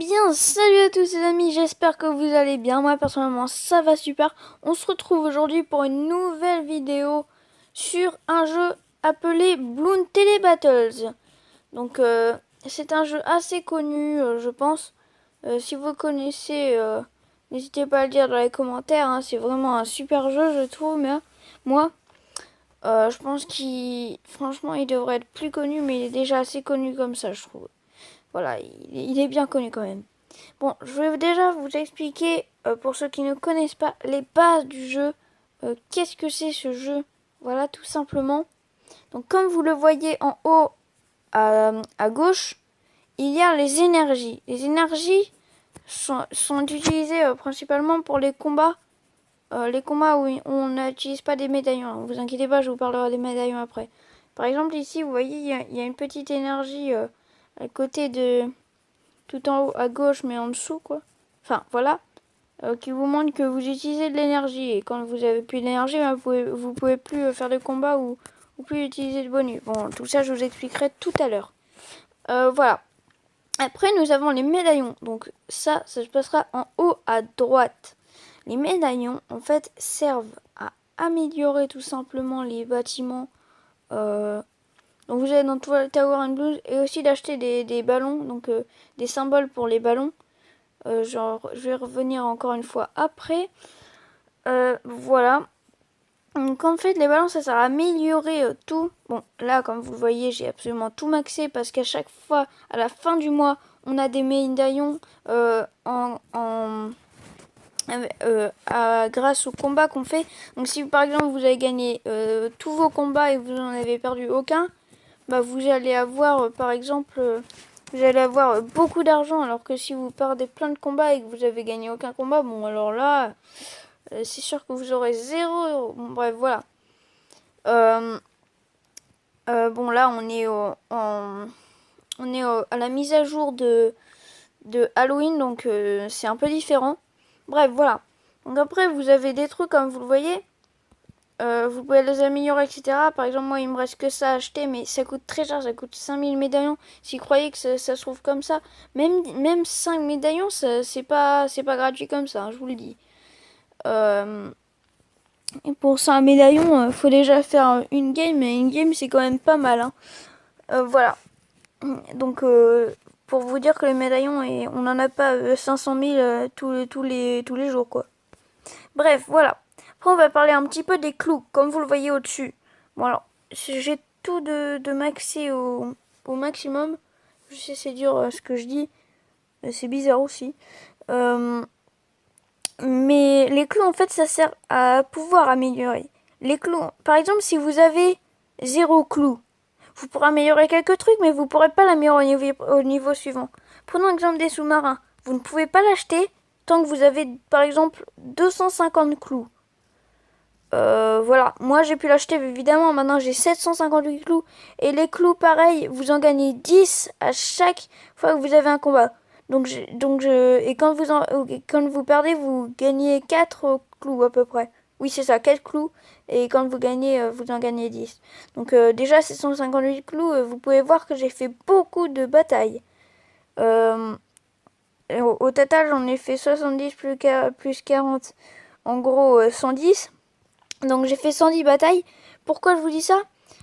bien, salut à tous les amis, j'espère que vous allez bien. Moi personnellement ça va super. On se retrouve aujourd'hui pour une nouvelle vidéo sur un jeu appelé Bloons Tele Battles. Donc c'est un jeu assez connu je pense. Si vous connaissez, n'hésitez pas à le dire dans les commentaires, hein. C'est vraiment un super jeu je trouve. Mais moi je pense franchement il devrait être plus connu, mais il est déjà assez connu comme ça je trouve. Voilà, il est bien connu quand même. Bon, je vais déjà vous expliquer, pour ceux qui ne connaissent pas, les bases du jeu. Qu'est-ce que c'est ce jeu? Voilà, tout simplement. Donc, comme vous le voyez en haut à gauche, il y a les énergies. Les énergies sont utilisées principalement pour les combats. Les combats où on n'utilise pas des médaillons. Ne vous inquiétez pas, je vous parlerai des médaillons après. Par exemple, ici, vous voyez, il y a une petite énergie à côté de... tout en haut à gauche, mais en dessous, quoi. Enfin, voilà. Qui vous montre que vous utilisez de l'énergie. Et quand vous avez plus d'énergie, ben, vous pouvez plus faire de combat ou plus utiliser de bonus. Bon, tout ça, je vous expliquerai tout à l'heure. Voilà. Après, nous avons les médaillons. Donc, ça se passera en haut à droite. Les médaillons, en fait, servent à améliorer tout simplement les bâtiments. Donc, vous avez dans Tower and Blues et aussi d'acheter des ballons, donc des symboles pour les ballons. Genre, je vais revenir encore une fois après. Voilà. Donc en fait, les ballons, ça sert à améliorer tout. Bon, là, comme vous le voyez, j'ai absolument tout maxé parce qu'à chaque fois, à la fin du mois, on a des médaillons grâce au combat qu'on fait. Donc si par exemple vous avez gagné tous vos combats et vous n'en avez perdu aucun, bah vous allez avoir par exemple vous allez avoir beaucoup d'argent, alors que si vous perdez plein de combats et que vous avez gagné aucun combat, bon alors là c'est sûr que vous aurez 0 €. Bon, bref, voilà. Bon là on est à la mise à jour de Halloween, donc c'est un peu différent. Bref, voilà. Donc après vous avez des trucs comme vous le voyez. Vous pouvez les améliorer, etc. Par exemple, moi, il me reste que ça à acheter, mais ça coûte très cher, ça coûte 5000 médaillons. Si vous croyez que ça se trouve comme ça, même 5 médaillons, c'est pas gratuit comme ça, hein, je vous le dis. Et pour 5 médaillons, faut déjà faire une game, et une game, c'est quand même pas mal. Hein. Voilà. Donc, pour vous dire que les médaillons, on n'en a pas 500 000 tous les jours, quoi. Bref, voilà. Après, on va parler un petit peu des clous, comme vous le voyez au-dessus. Bon, alors, j'ai tout de maxé au maximum. Je sais, c'est dur ce que je dis. C'est bizarre aussi. Mais les clous, en fait, ça sert à pouvoir améliorer. Les clous, par exemple, si vous avez 0 clou, vous pourrez améliorer quelques trucs, mais vous ne pourrez pas l'améliorer au niveau suivant. Prenons l'exemple des sous-marins. Vous ne pouvez pas l'acheter tant que vous avez, par exemple, 250 clous. Voilà, moi j'ai pu l'acheter évidemment, maintenant j'ai 758 clous. Et les clous pareil, vous en gagnez 10 à chaque fois que vous avez un combat. Et quand vous perdez, vous gagnez 4 clous à peu près. Oui c'est ça, 4 clous. Et quand vous gagnez, vous en gagnez 10. Donc déjà 758 clous, vous pouvez voir que j'ai fait beaucoup de batailles. Au total j'en ai fait 70 plus 40. En gros 110. Donc j'ai fait 110 batailles. Pourquoi je vous dis ça?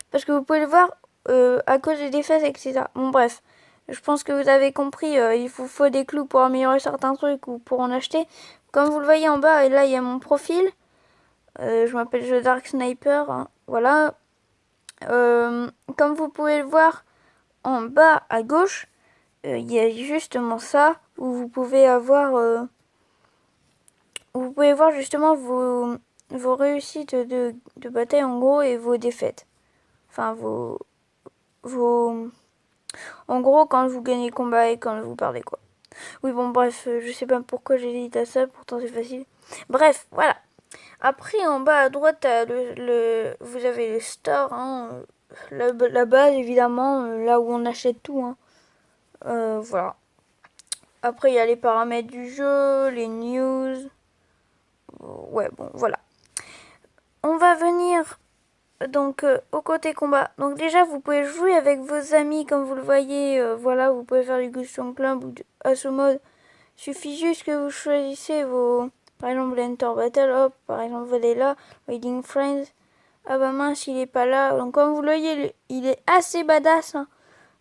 Parce que vous pouvez le voir à cause des défaites, etc. Bon bref, je pense que vous avez compris, il faut des clous pour améliorer certains trucs ou pour en acheter. Comme vous le voyez en bas, et là il y a mon profil. Je m'appelle The Dark Sniper, hein, voilà. Comme vous pouvez le voir en bas à gauche, il y a justement ça, où vous pouvez voir justement vos réussites de bataille en gros et vos défaites. Enfin en gros quand vous gagnez le combat et quand vous perdez quoi. Oui bon bref, je sais pas pourquoi j'ai dit à ça, pourtant c'est facile. Bref, voilà. Après en bas à droite vous avez le store, hein, la base évidemment, là où on achète tout. Hein. Voilà. Après il y a les paramètres du jeu, les news. Ouais bon voilà. On va venir donc au côté combat. Donc déjà vous pouvez jouer avec vos amis comme vous le voyez. Voilà, vous pouvez faire du Custom Club ou du Assaut Mode Suffit juste que vous choisissez vos... Par exemple, Enter Battle, hop, par exemple, vous allez là, Waiting Friends. Ah bah mince, il est pas là. Donc comme vous le voyez, il est assez badass. Hein.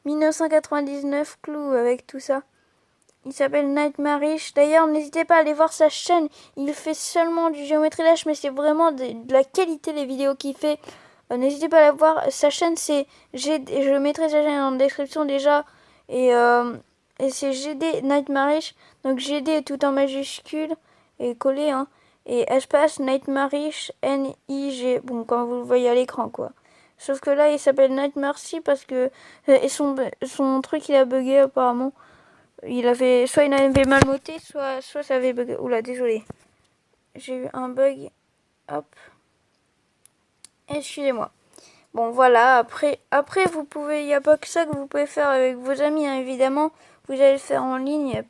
1999, clou avec tout ça. Il s'appelle Nightmarish. D'ailleurs, n'hésitez pas à aller voir sa chaîne. Il fait seulement du Geometry Dash, mais c'est vraiment de la qualité les vidéos qu'il fait. N'hésitez pas à la voir. Sa chaîne, je mettrai sa chaîne en description déjà. Et c'est GD Nightmarish. Donc GD tout en majuscule et collé. Hein. Et espace Nightmarish N-I-G. Bon, quand vous le voyez à l'écran, quoi. Sauf que là, il s'appelle Nightmarcy parce que son truc, il a bugué apparemment. Soit il avait mal noté, soit ça avait bugué. Oula, désolé. J'ai eu un bug. Hop. Excusez-moi. Bon, voilà. Après vous pouvez, il n'y a pas que ça que vous pouvez faire avec vos amis, hein, évidemment. Vous allez le faire en ligne, à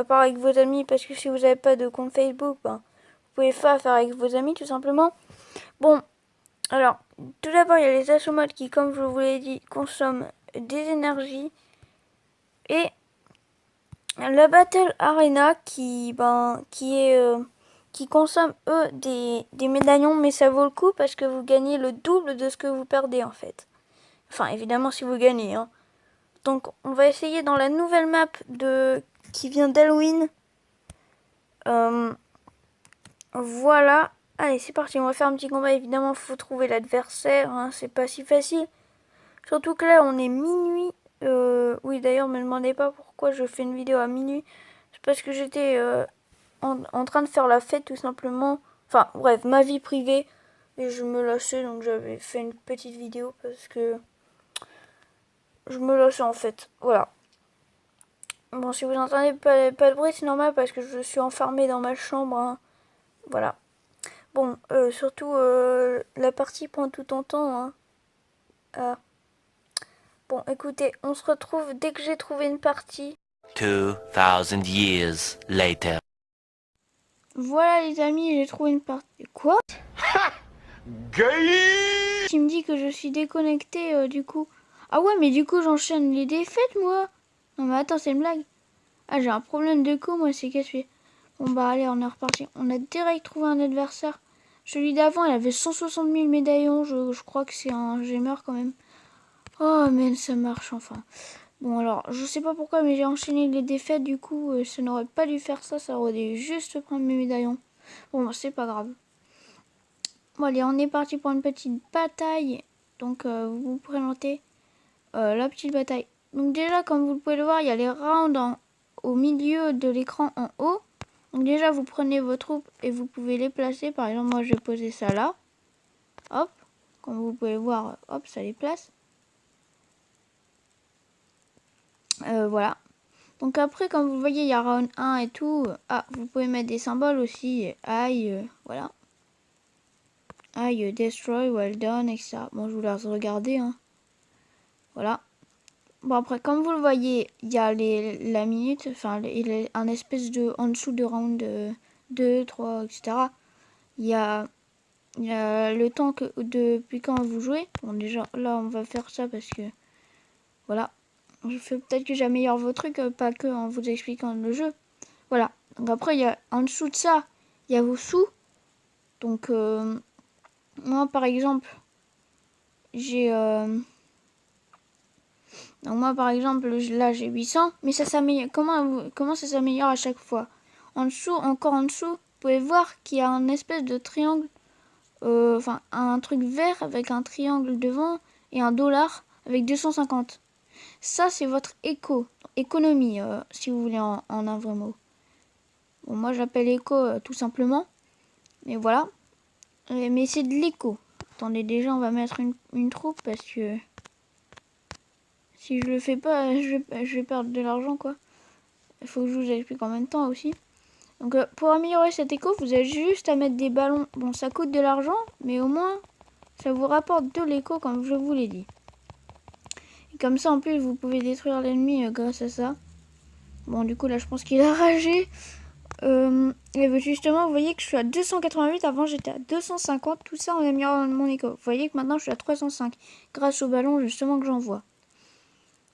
part avec vos amis, parce que si vous n'avez pas de compte Facebook, ben, vous pouvez faire avec vos amis, tout simplement. Bon, alors, tout d'abord, il y a les assomodes qui, comme je vous l'ai dit, consomment des énergies. Et la Battle Arena qui consomme eux des médaillons, mais ça vaut le coup parce que vous gagnez le double de ce que vous perdez en fait. Enfin évidemment si vous gagnez. Hein. Donc on va essayer dans la nouvelle map qui vient d'Halloween. Voilà. Allez c'est parti, on va faire un petit combat. Évidemment il faut trouver l'adversaire, hein, c'est pas si facile. Surtout que là on est minuit. Oui d'ailleurs me demandez pas pourquoi je fais une vidéo à minuit. C'est parce que j'étais en train de faire la fête tout simplement. Enfin bref, ma vie privée. Et je me lâchais donc j'avais fait une petite vidéo parce que je me lâchais en fait. Voilà. Bon si vous entendez pas de bruit c'est normal parce que je suis enfermée dans ma chambre. Hein. Voilà. Bon, surtout la partie prend tout ton temps. Hein. Bon écoutez, on se retrouve dès que j'ai trouvé une partie. 2000 years later. Voilà les amis, j'ai trouvé une partie. Quoi? Gay. Il me dit que je suis déconnectée du coup. Ah ouais mais du coup j'enchaîne les défaites moi. Non mais attends c'est une blague. Ah j'ai un problème de co moi c'est casse-pied. Bon bah allez on est reparti. On a direct trouvé un adversaire. Celui d'avant il avait 160 000 médaillons. Je crois que c'est un gamer quand même. Oh mais ça marche enfin. Bon alors je sais pas pourquoi mais j'ai enchaîné les défaites du coup ça n'aurait pas dû faire ça. Ça aurait dû juste prendre mes médaillons. Bon c'est pas grave. Bon allez on est parti pour une petite bataille. Donc vous vous présentez la petite bataille. Donc déjà comme vous pouvez le voir il y a les rounds au milieu de l'écran en haut. Donc déjà vous prenez vos troupes et vous pouvez les placer. Par exemple moi je vais poser ça là. Hop. Comme vous pouvez le voir hop ça les place. Voilà. Donc après comme vous voyez il y a round 1 et tout. Ah vous pouvez mettre des symboles aussi. Aïe voilà. Aïe destroy, well done etc. Bon je vous laisse regarder hein. Voilà. Bon après comme vous le voyez il y a la minute, enfin il est un espèce de en dessous de round 2, 3 etc. Il y a le temps que depuis quand vous jouez. Bon déjà là on va faire ça parce que voilà. Je fais peut-être que j'améliore vos trucs, pas que en vous expliquant le jeu. Voilà. Donc après il y a en dessous de ça, il y a vos sous. Donc moi par exemple j'ai donc moi par exemple là j'ai 800 mais ça s'améliore. Comment ça s'améliore à chaque fois? En dessous, encore en dessous, vous pouvez voir qu'il y a un espèce de triangle, enfin un truc vert avec un triangle devant et un dollar avec 250. Ça c'est votre économie si vous voulez en un vrai mot. Bon moi j'appelle éco tout simplement. Mais voilà. Mais c'est de l'éco. Attendez déjà on va mettre une troupe parce que si je le fais pas, je vais perdre de l'argent quoi. Il faut que je vous explique en même temps aussi. Donc pour améliorer cet écho, vous avez juste à mettre des ballons. Bon, ça coûte de l'argent, mais au moins, ça vous rapporte de l'écho comme je vous l'ai dit. Et comme ça, en plus, vous pouvez détruire l'ennemi grâce à ça. Bon, du coup, là, je pense qu'il a ragé. Et justement, vous voyez que je suis à 288. Avant, j'étais à 250. Tout ça en améliorant mon écho. Vous voyez que maintenant, je suis à 305. Grâce au ballon, justement, que j'envoie.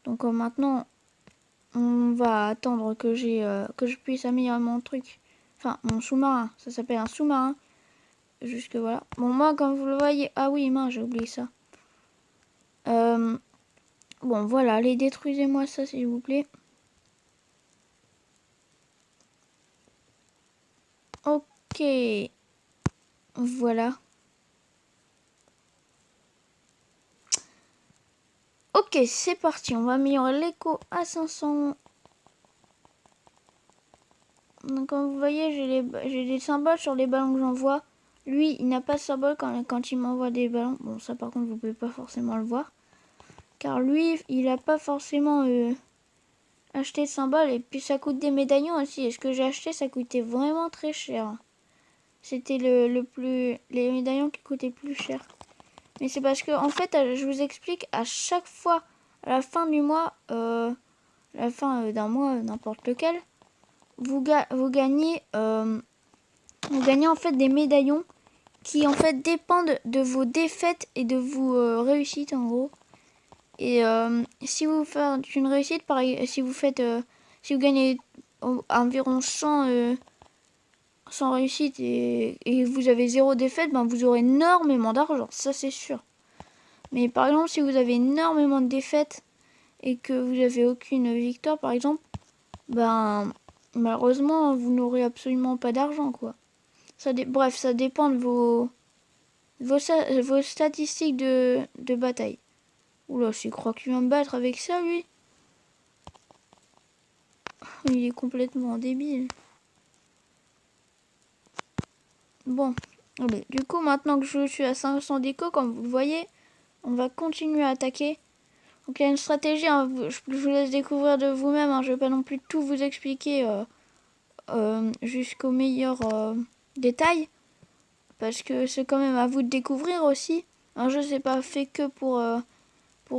Donc maintenant, on va attendre que que je puisse améliorer mon truc. Enfin, mon sous-marin. Ça s'appelle un sous-marin. Jusque voilà. Bon, moi, comme vous le voyez... Ah oui, mince, j'ai oublié ça. Bon, voilà. Allez, détruisez-moi ça, s'il vous plaît. Ok. Voilà. Ok, c'est parti. On va améliorer l'écho à 500. Donc, comme vous voyez, j'ai des symboles sur les ballons que j'envoie. Lui, il n'a pas de symbole quand il m'envoie des ballons. Bon, ça, par contre, vous pouvez pas forcément le voir. Car lui, il n'a pas forcément acheté de symbole. Et puis, ça coûte des médaillons aussi. Et ce que j'ai acheté, ça coûtait vraiment très cher. C'était les médaillons qui coûtaient plus cher. Mais c'est parce que, en fait, je vous explique, à chaque fois, à la fin du mois, la fin d'un mois, n'importe lequel, vous gagnez en fait des médaillons qui en fait dépendent de vos défaites et de vos réussites en gros. Et si vous faites une réussite, pareil, si vous gagnez environ 100 réussites et vous avez 0 défaite, ben vous aurez énormément d'argent, ça c'est sûr. Mais par exemple, si vous avez énormément de défaites et que vous n'avez aucune victoire, par exemple, ben malheureusement, vous n'aurez absolument pas d'argent, quoi. Bref, ça dépend de vos statistiques de bataille. Oula, je crois qu'il va me battre avec ça, lui. Il est complètement débile. Bon, allez. Du coup, maintenant que je suis à 500 d'écho, comme vous le voyez, on va continuer à attaquer. Donc il y a une stratégie, hein, je vous laisse découvrir de vous-même, hein, je ne vais pas non plus tout vous expliquer jusqu'au meilleur détail, parce que c'est quand même à vous de découvrir aussi. Un jeu, c'est pas fait que pour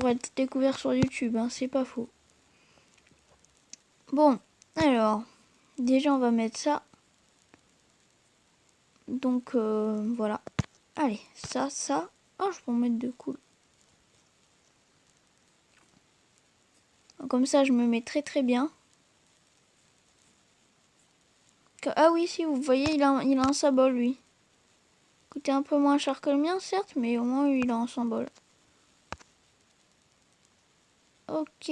être découvert sur YouTube, hein, c'est pas faux. Bon, alors, déjà on va mettre ça. Donc voilà. Allez, ça. Oh, je peux en mettre deux, cool. Comme ça, je me mets très très bien. Ah oui, si, vous voyez, il a un symbole, lui. Coûtait un peu moins cher que le mien, certes, mais au moins, il a un symbole. Ok.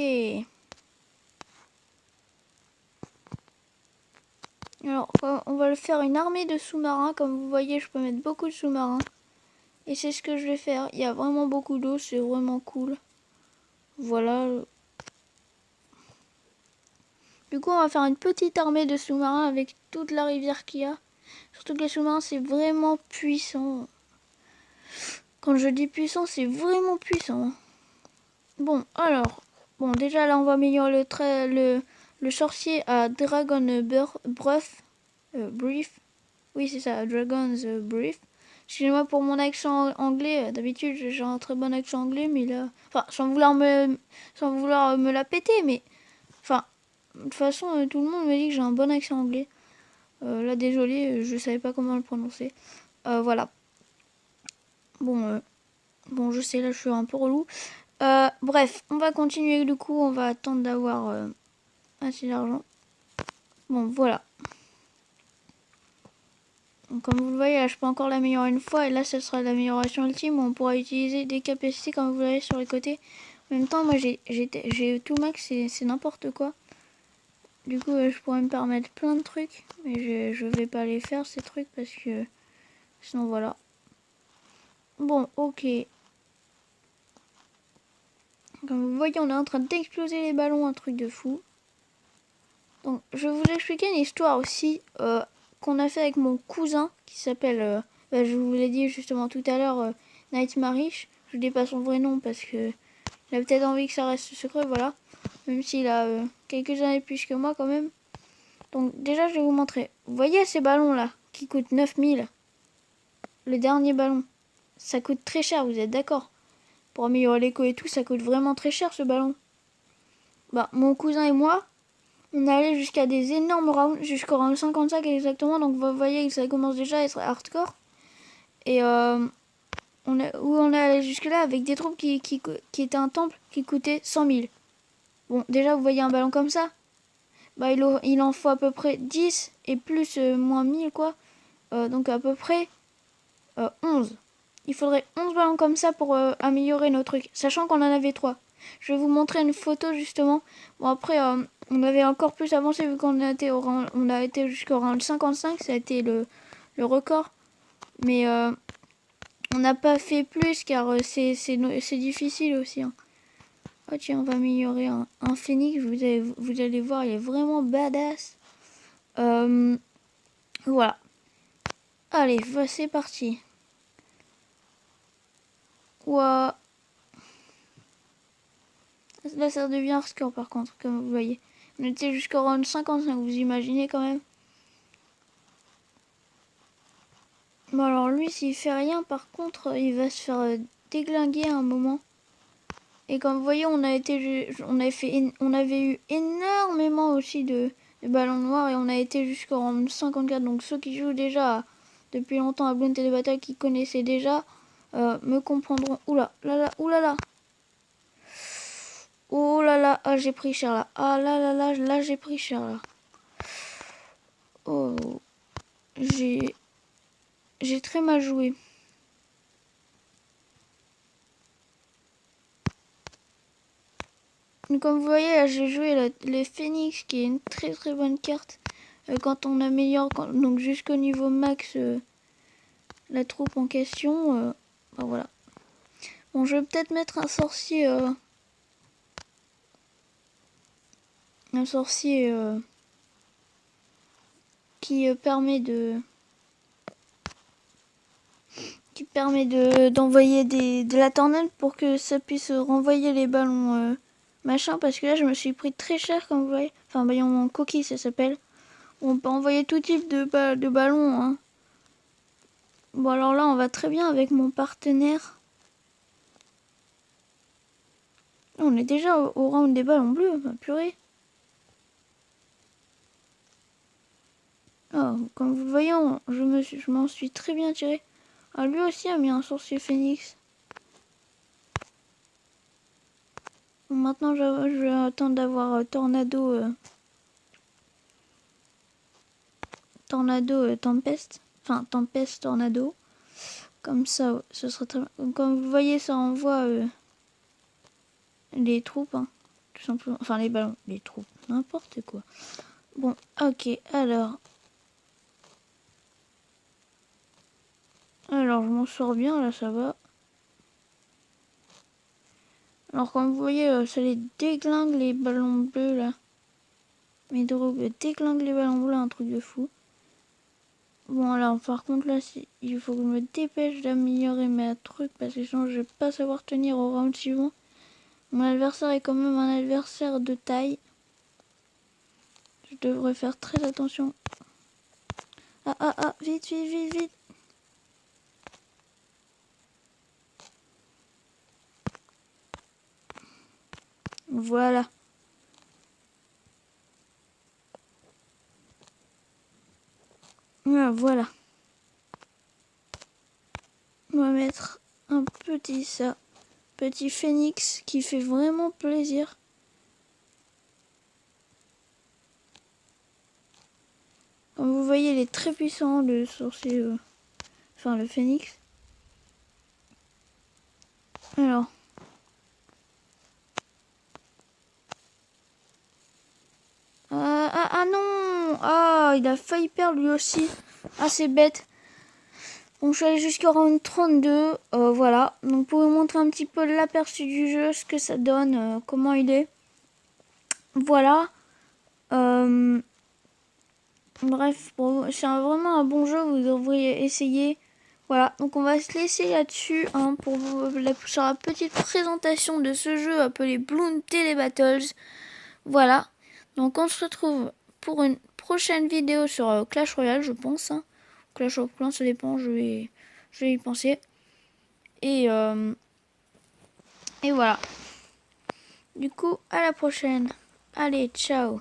Alors, on va le faire une armée de sous-marins. Comme vous voyez, je peux mettre beaucoup de sous-marins. Et c'est ce que je vais faire. Il y a vraiment beaucoup d'eau, c'est vraiment cool. Voilà. Du coup, on va faire une petite armée de sous-marins avec toute la rivière qu'il y a. Surtout que les sous-marins, c'est vraiment puissant. Quand je dis puissant, c'est vraiment puissant. Bon, alors. Bon, déjà, là, on va améliorer le sorcier à Dragon Brief. Oui, c'est ça, Dragon's Brief. Excusez-moi pour mon accent anglais. D'habitude, j'ai un très bon accent anglais, mais là... Enfin, sans vouloir me la péter, mais... Enfin, de toute façon, tout le monde me dit que j'ai un bon accent anglais. Là, désolé, je savais pas comment le prononcer. Voilà. Bon, je sais, là, je suis un peu relou. Bref, on va continuer. Du coup, on va attendre d'avoir assez d'argent. Bon, voilà. Donc, comme vous le voyez, là, je peux encore l'améliorer une fois. Et là, ce sera l'amélioration ultime où on pourra utiliser des capacités, comme vous voyez, sur les côtés. En même temps, moi, j'ai tout max, c'est n'importe quoi. Du coup, je pourrais me permettre plein de trucs. Mais je vais pas les faire, ces trucs, parce que... Sinon, voilà. Bon, ok. Comme vous voyez, on est en train d'exploser les ballons, un truc de fou. Donc, je vais vous expliquer une histoire aussi qu'on a fait avec mon cousin qui s'appelle, je vous l'ai dit justement tout à l'heure, Nightmarish. Je vous dis pas son vrai nom parce que il a peut-être envie que ça reste secret, voilà. Même s'il a quelques années plus que moi quand même. Donc déjà, je vais vous montrer. Vous voyez ces ballons là qui coûtent 9000. Le dernier ballon, ça coûte très cher, vous êtes d'accord? Pour améliorer l'écho et tout, ça coûte vraiment très cher ce ballon. Bah, mon cousin et moi, on est allé jusqu'à des énormes rounds, jusqu'au round 55 exactement. Donc vous voyez que ça commence déjà à être hardcore. Et on est allé jusque là avec des troupes qui étaient un temple qui coûtait 100 000. Bon, déjà, vous voyez un ballon comme ça, bah, il en faut à peu près 10 et plus moins 1000, quoi. Donc à peu près 11. Il faudrait 11 ballons comme ça pour améliorer nos trucs, sachant qu'on en avait 3. Je vais vous montrer une photo justement. Bon après, on avait encore plus avancé vu qu'on a été on a été jusqu'au round 55, ça a été le record. Mais on n'a pas fait plus car c'est difficile aussi. Hein. Oh tiens, on va améliorer un phénix, vous allez voir, il est vraiment badass. Voilà. Allez, c'est parti. Ouah. Là, ça devient un score par contre, comme vous voyez. On était jusqu'au round 55, vous imaginez quand même. Bon, alors lui, s'il fait rien, par contre, il va se faire déglinguer à un moment. Et comme vous voyez, on avait eu énormément aussi de ballons noirs et on a été jusqu'au round 54. Donc ceux qui jouent déjà depuis longtemps à Bloons TD Battle, qui connaissaient déjà, me comprendront. Oula, là là, oulala. Oh là là, ah j'ai pris cher là. Ah là là là, là j'ai pris cher là. Oh, j'ai très mal joué. Comme vous voyez, là j'ai joué les Phoenix, qui est une très très bonne carte. Quand on améliore, donc jusqu'au niveau max, la troupe en question. Bah voilà. Bon, je vais peut-être mettre un sorcier. Un sorcier qui permet d'envoyer de la tornade pour que ça puisse renvoyer les ballons machin, parce que là je me suis pris très cher comme vous voyez. Enfin voyons, coquille ça s'appelle. On peut envoyer tout type de ballons. Hein. Bon alors là on va très bien avec mon partenaire. On est déjà au round des ballons bleus, bah, purée. Oh, comme vous le voyez, je m'en suis très bien tiré. Ah, lui aussi a mis un sorcier phénix. Bon, maintenant je vais attendre d'avoir Tornado Tempest. Enfin Tempest Tornado. Comme ça, ce sera très bien. Comme vous voyez, ça envoie les troupes. Hein, tout simplement. Enfin les ballons, les troupes, n'importe quoi. Bon, ok, alors je m'en sors bien, là ça va. Alors comme vous voyez, ça les déglingue les ballons bleus là. Mes drogues déglingue les ballons bleus, un truc de fou. Bon alors par contre là, il faut que je me dépêche d'améliorer mes trucs parce que sinon je vais pas savoir tenir au round suivant. Mon adversaire est quand même un adversaire de taille. Je devrais faire très attention. Ah, vite, vite, vite, vite. Voilà. Ah, voilà. On va mettre un petit petit phénix qui fait vraiment plaisir. Comme vous voyez, il est très puissant, le sorcier, enfin le phénix. Alors. Ah non! Ah, il a failli perdre lui aussi. Ah, c'est bête. Bon, je suis allée jusqu'au round 32. Voilà. Donc, pour vous montrer un petit peu l'aperçu du jeu, ce que ça donne, comment il est. Voilà. Bref, c'est vraiment un bon jeu. Vous devriez essayer. Voilà. Donc, on va se laisser là-dessus hein, pour sur la petite présentation de ce jeu appelé Bloons TD Battles. Voilà. Donc, on se retrouve pour une prochaine vidéo sur Clash Royale, je pense. Hein. Clash of Clans, ça dépend, je vais y penser. Et voilà. Du coup, à la prochaine. Allez, ciao.